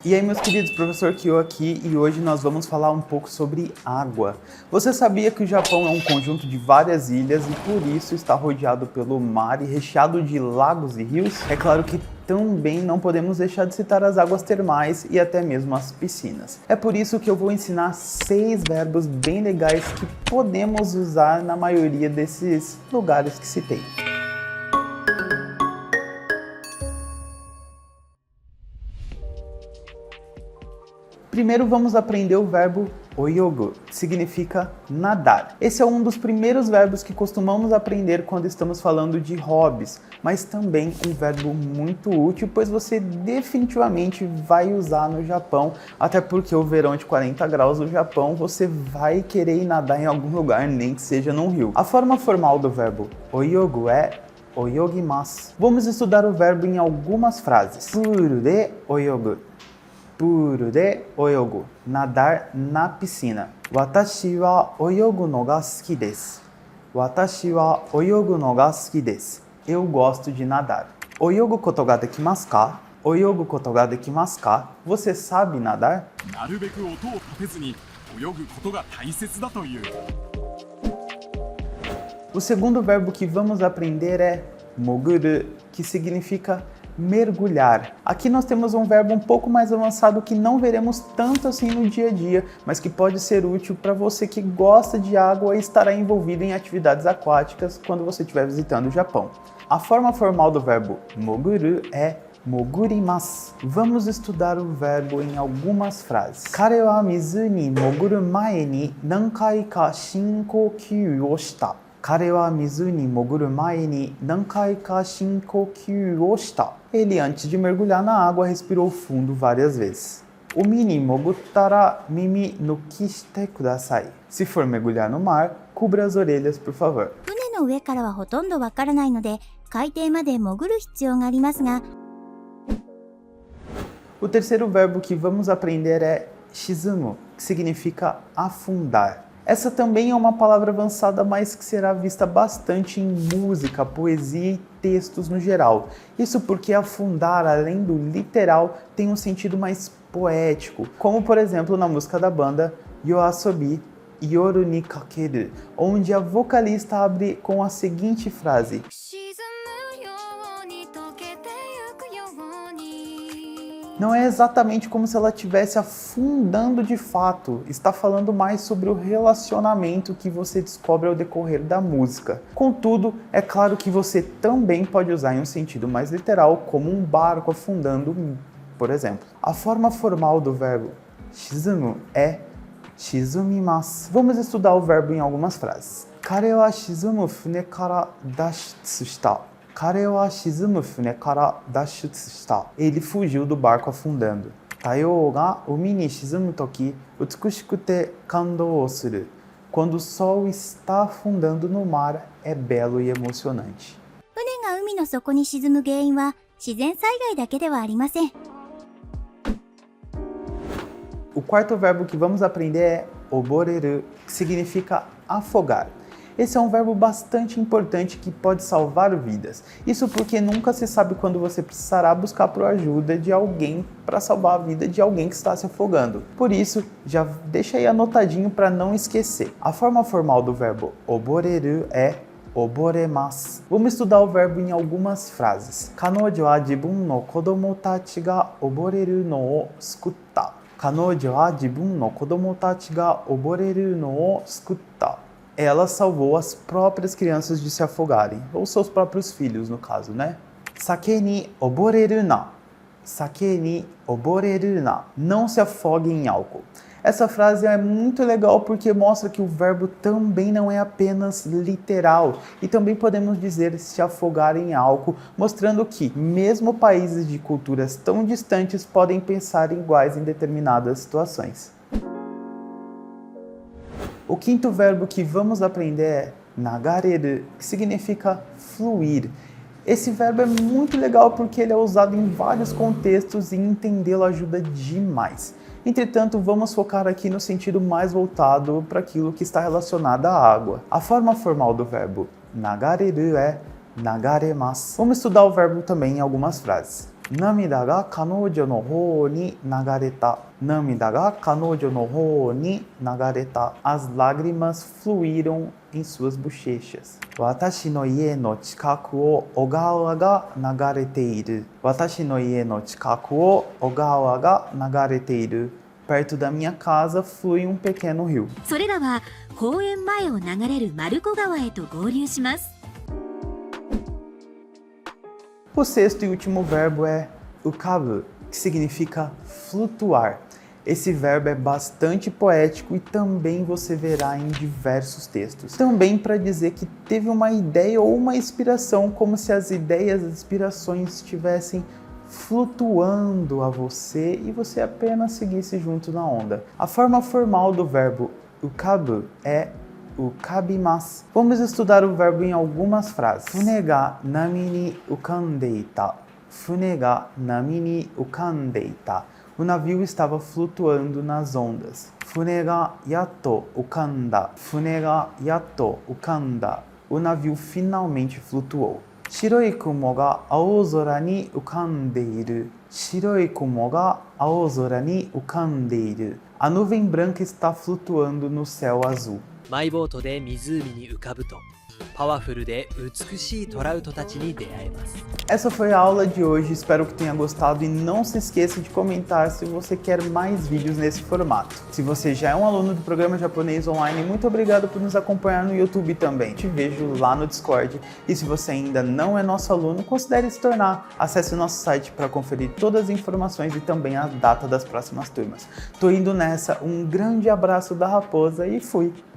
E aí, meus queridos, professor Kyo aqui, e hoje nós vamos falar um pouco sobre água. Você sabia que o Japão é um conjunto de várias ilhas e por isso está rodeado pelo mar e recheado de lagos e rios? É claro que também não podemos deixar de citar as águas termais e até mesmo as piscinas. É por isso que eu vou ensinar 6 verbos bem legais que podemos usar na maioria desses lugares que citei. Primeiro vamos aprender o verbo oyogu, que significa nadar. Esse é um dos primeiros verbos que costumamos aprender quando estamos falando de hobbies, mas também um verbo muito útil, pois você definitivamente vai usar no Japão, até porque o verão de 40 graus no Japão, você vai querer ir nadar em algum lugar, nem que seja num rio. A forma formal do verbo oyogu é oyogimasu. Vamos estudar o verbo em algumas frases. Puru de oyogu. Puru de oyogu, nadar na piscina. Watashi wa oyogu no ga suki desu. Watashi wa oyogu no ga suki desu. Eu gosto de nadar. Oyogu koto ga dekimasu ka? Oyogu koto ga dekimasu ka? Você sabe nadar? O segundo verbo que vamos aprender é moguru, que significa mergulhar. Aqui nós temos um verbo um pouco mais avançado que não veremos tanto assim no dia a dia, mas que pode ser útil para você que gosta de água e estará envolvido em atividades aquáticas quando você estiver visitando o Japão. A forma formal do verbo moguru é mogurimasu. Vamos estudar o verbo em algumas frases. Kare wa mizu ni moguru mae ni nankai ka shinkokyū o shita. Kare wa mizu ni moguru mae ni nankai ka shinkokyū o shita. Ele, antes de mergulhar na água, respirou fundo várias vezes. Umi ni mogutara mimi nuki shite kudasai. Se for mergulhar no mar, cubra as orelhas, por favor. O terceiro verbo que vamos aprender é shizumu, que significa afundar. Essa também é uma palavra avançada, mas que será vista bastante em música, poesia e textos no geral. Isso porque afundar, além do literal, tem um sentido mais poético, como por exemplo na música da banda Yoasobi Yoru ni Kakeru, onde a vocalista abre com a seguinte frase: não é exatamente como se ela estivesse afundando de fato, está falando mais sobre o relacionamento que você descobre ao decorrer da música. Contudo, é claro que você também pode usar em um sentido mais literal, como um barco afundando, por exemplo. A forma formal do verbo shizumu é shizumimasu. Vamos estudar o verbo em algumas frases. Kare wa shizumu fune kara dashutsu shita. Ele fugiu do barco afundando. Taiyo ga umi ni shizumu toki utsukushikute kandou o suru. Quando o sol está afundando no mar, é belo e emocionante. O quarto verbo que vamos aprender é oboreru, que significa afogar. Esse é um verbo bastante importante que pode salvar vidas. Isso porque nunca se sabe quando você precisará buscar por ajuda de alguém para salvar a vida de alguém que está se afogando. Por isso, já deixa aí anotadinho para não esquecer. A forma formal do verbo oboreru é oboremasu. Vamos estudar o verbo em algumas frases. Kanojo wa jibun no kodomo tachi ga oboreru no o sukutta. Kanojo wa jibun no kodomo tachi ga oboreru no o sukutta. Ela salvou as próprias crianças de se afogarem, ou seus próprios filhos, no caso, né? Sake ni oboreru na. Sake ni oboreru na. Não se afogue em álcool. Essa frase é muito legal porque mostra que o verbo também não é apenas literal. E também podemos dizer se afogar em álcool, mostrando que mesmo países de culturas tão distantes podem pensar iguais em determinadas situações. O quinto verbo que vamos aprender é nagareru, que significa fluir. Esse verbo é muito legal porque ele é usado em vários contextos e entendê-lo ajuda demais. Entretanto, vamos focar aqui no sentido mais voltado para aquilo que está relacionado à água. A forma formal do verbo nagareru é nagaremasu. Vamos estudar o verbo também em algumas frases. 涙が彼女の方に流れた。涙が彼女の方に流れた。As lágrimas fluíram em suas bochechas. 私の家の近くを小川が流れている。私の家の近くを小川が流れている。Perto da minha casa flui um pequeno rio. それらは公園前を流れる丸子川へと合流します。O sexto e último verbo é ukabu, que significa flutuar. Esse verbo é bastante poético e também você verá em diversos textos. Também para dizer que teve uma ideia ou uma inspiração, como se as ideias, as inspirações estivessem flutuando a você e você apenas seguisse junto na onda. A forma formal do verbo ukabu é ukabimasu. Vamos estudar o verbo em algumas frases. Fune ga nami ni ukandeita. Fune ga nami ni ukandeita. O navio estava flutuando nas ondas. Fune ga yatto ukanda. Fune ga yatto ukanda. O navio finalmente flutuou. Shiroi kumo ga aozora ni ukandeiru. Shiroi kumo ga aozora ni ukandeiru. A nuvem branca está flutuando no céu azul. マイボートで湖に浮かぶとパワフルで美しいトラウトたちに出会えます。 Essa foi a aula de hoje, espero que tenha gostado e não se esqueça de comentar se você quer mais vídeos nesse formato. Se você já é um aluno do programa Japonês Online, muito obrigado por nos acompanhar no YouTube também. Te vejo lá no Discord e se você ainda não é nosso aluno, considere se tornar. Acesse o nosso site para conferir todas as informações e também a data das próximas turmas. Tô indo nessa, um grande abraço da Raposa e fui!